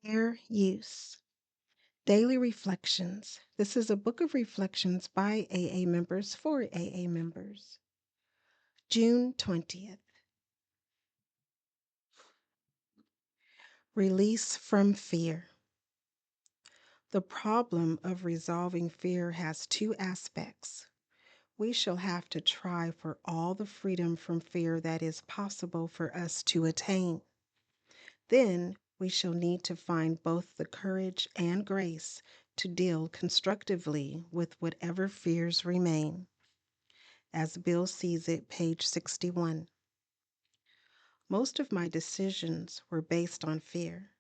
Fair use. Daily reflections. This is a book of reflections by AA members for AA members. June 20th. Release from fear. The problem of resolving fear has two aspects. We shall have to try for all the freedom from fear that is possible for us to attain. Then we shall need to find both the courage and grace to deal constructively with whatever fears remain. As Bill sees it, page 61. Most of my decisions were based on fear.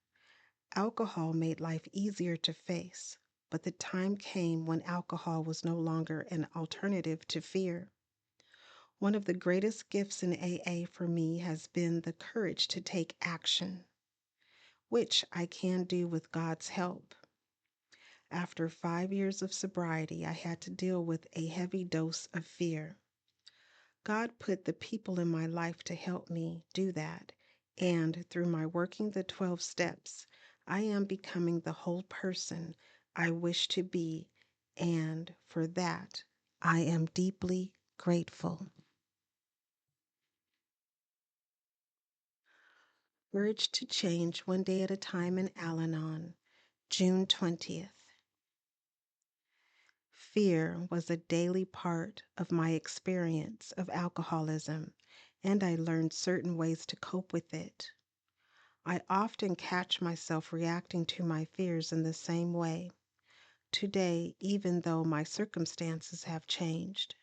Alcohol made life easier to face, but the time came when alcohol was no longer an alternative to fear. One of the greatest gifts in AA for me has been the courage to take action, which I can do with God's help. After 5 years of sobriety, I had to deal with a heavy dose of fear. God put the people in my life to help me do that, and through my working the 12 steps, I am becoming the whole person I wish to be, and for that, I am deeply grateful. Courage to Change One Day at a Time in Al-Anon, June 20th. Fear was a daily part of my experience of alcoholism, and I learned certain ways to cope with it. I often catch myself reacting to my fears in the same way today, even though my circumstances have changed.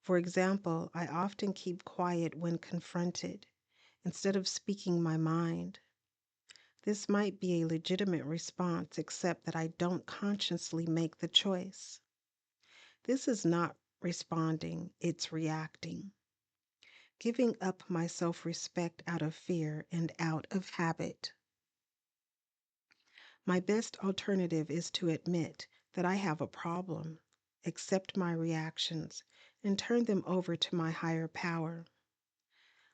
For example, I often keep quiet when confronted instead of speaking my mind. This might be a legitimate response, except that I don't consciously make the choice. This is not responding, it's reacting. Giving up my self-respect out of fear and out of habit. My best alternative is to admit that I have a problem, accept my reactions, and turn them over to my higher power.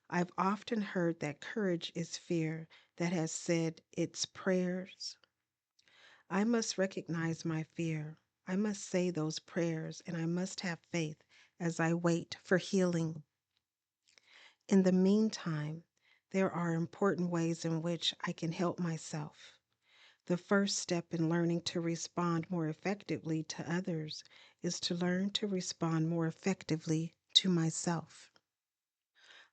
I've often heard that courage is fear that has said its prayers. I must recognize my fear. I must say those prayers, and I must have faith as I wait for healing. In the meantime, there are important ways in which I can help myself. The first step in learning to respond more effectively to others is to learn to respond more effectively to myself.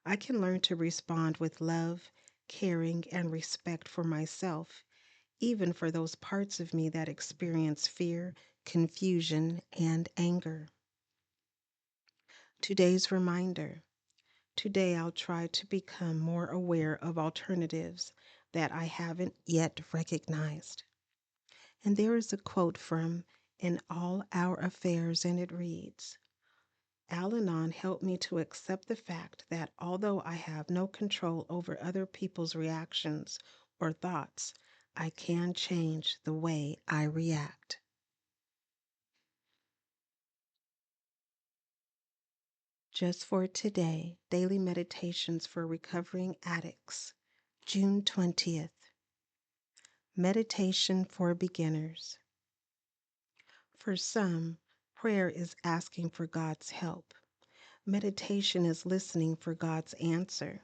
I can learn to respond with love, caring, and respect for myself, even for those parts of me that experience fear, confusion, and anger. Today's reminder. Today I'll try to become more aware of alternatives that I haven't yet recognized. And there is a quote from In All Our Affairs, and it reads, Al-Anon helped me to accept the fact that although I have no control over other people's reactions or thoughts, I can change the way I react. Just for today, Daily Meditations for Recovering Addicts, June 20th. Meditation for Beginners. For some, prayer is asking for God's help. Meditation is listening for God's answer.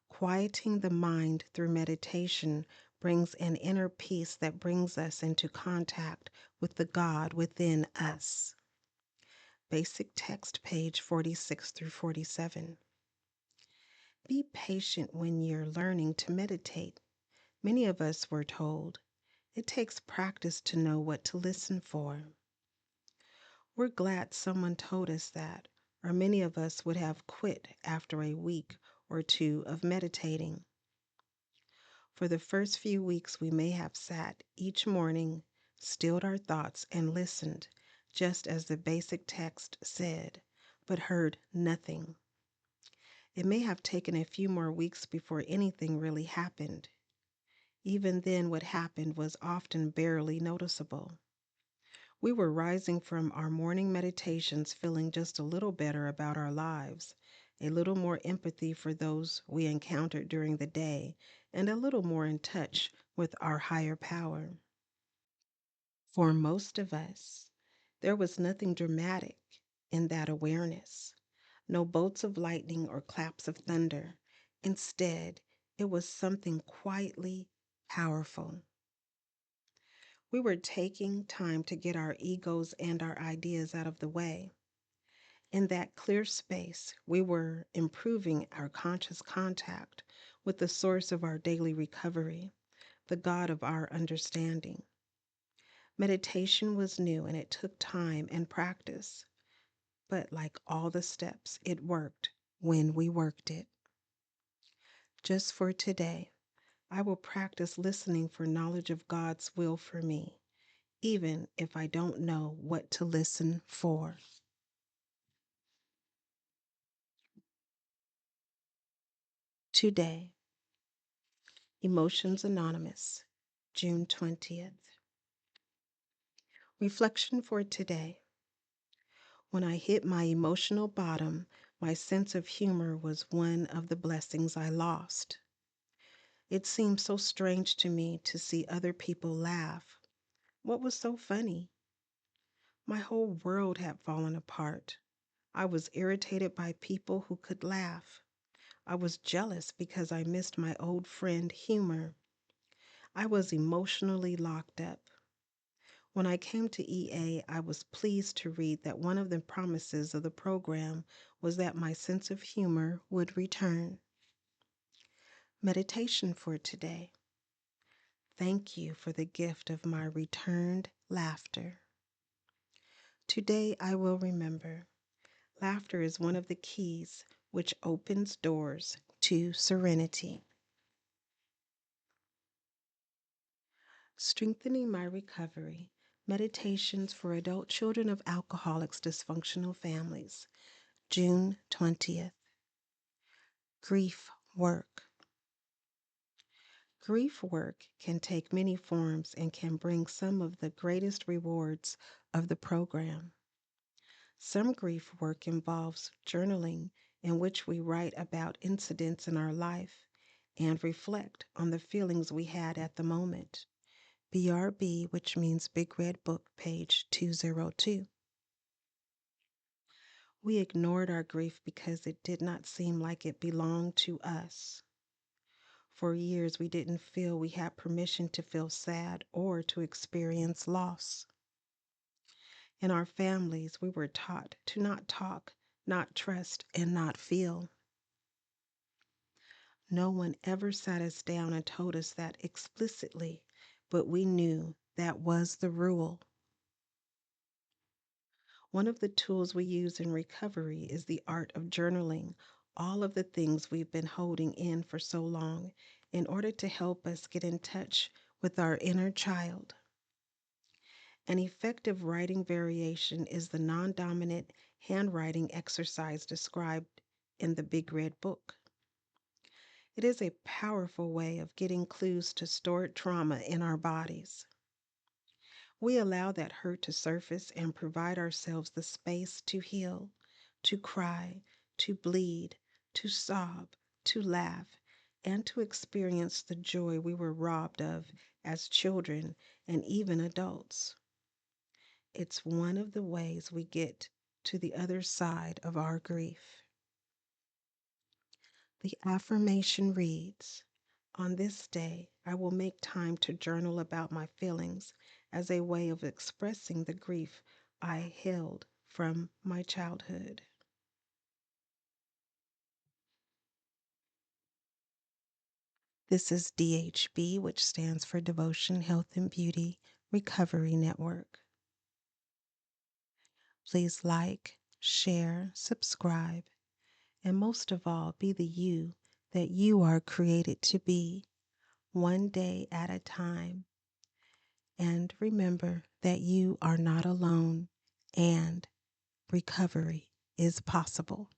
Quieting the mind through meditation brings an inner peace that brings us into contact with the God within us. Basic text, page 46 through 47. Be patient when you're learning to meditate. Many of us were told it takes practice to know what to listen for. We're glad someone told us that, or many of us would have quit after a week or two of meditating. For the first few weeks, we may have sat each morning, stilled our thoughts, and listened, just as the basic text said, but heard nothing. It may have taken a few more weeks before anything really happened. Even then, what happened was often barely noticeable. We were rising from our morning meditations feeling just a little better about our lives, a little more empathy for those we encountered during the day, and a little more in touch with our higher power. For most of us, there was nothing dramatic in that awareness, no bolts of lightning or claps of thunder. Instead, it was something quietly powerful. We were taking time to get our egos and our ideas out of the way. In that clear space, we were improving our conscious contact with the source of our daily recovery, the God of our understanding. Meditation was new and it took time and practice, but like all the steps, it worked when we worked it. Just for today, I will practice listening for knowledge of God's will for me, even if I don't know what to listen for. Today, Emotions Anonymous, June 20th. Reflection for today. When I hit my emotional bottom, my sense of humor was one of the blessings I lost. It seemed so strange to me to see other people laugh. What was so funny? My whole world had fallen apart. I was irritated by people who could laugh. I was jealous because I missed my old friend humor. I was emotionally locked up. When I came to EA, I was pleased to read that one of the promises of the program was that my sense of humor would return. Meditation for today. Thank you for the gift of my returned laughter. Today I will remember. Laughter is one of the keys which opens doors to serenity. Strengthening my recovery. Meditations for adult children of alcoholics, dysfunctional families. June 20th. Grief work. Grief work can take many forms and can bring some of the greatest rewards of the program. Some grief work involves journaling, in which we write about incidents in our life and reflect on the feelings we had at the moment. BRB, which means Big Red Book, page 202. We ignored our grief because it did not seem like it belonged to us. For years, we didn't feel we had permission to feel sad or to experience loss. In our families, we were taught to not talk, not trust, and not feel. No one ever sat us down and told us that explicitly, but we knew that was the rule. One of the tools we use in recovery is the art of journaling all of the things we've been holding in for so long in order to help us get in touch with our inner child. An effective writing variation is the non-dominant handwriting exercise described in the Big Red Book. It is a powerful way of getting clues to stored trauma in our bodies. We allow that hurt to surface and provide ourselves the space to heal, to cry, to bleed, to sob, to laugh, and to experience the joy we were robbed of as children and even adults. It's one of the ways we get to the other side of our grief. The affirmation reads, "On this day, I will make time to journal about my feelings as a way of expressing the grief I held from my childhood." This is DHB, which stands for Devotion, Health, and Beauty Recovery Network. Please like, share, subscribe, and most of all, be the you that you are created to be, one day at a time. And remember that you are not alone and recovery is possible.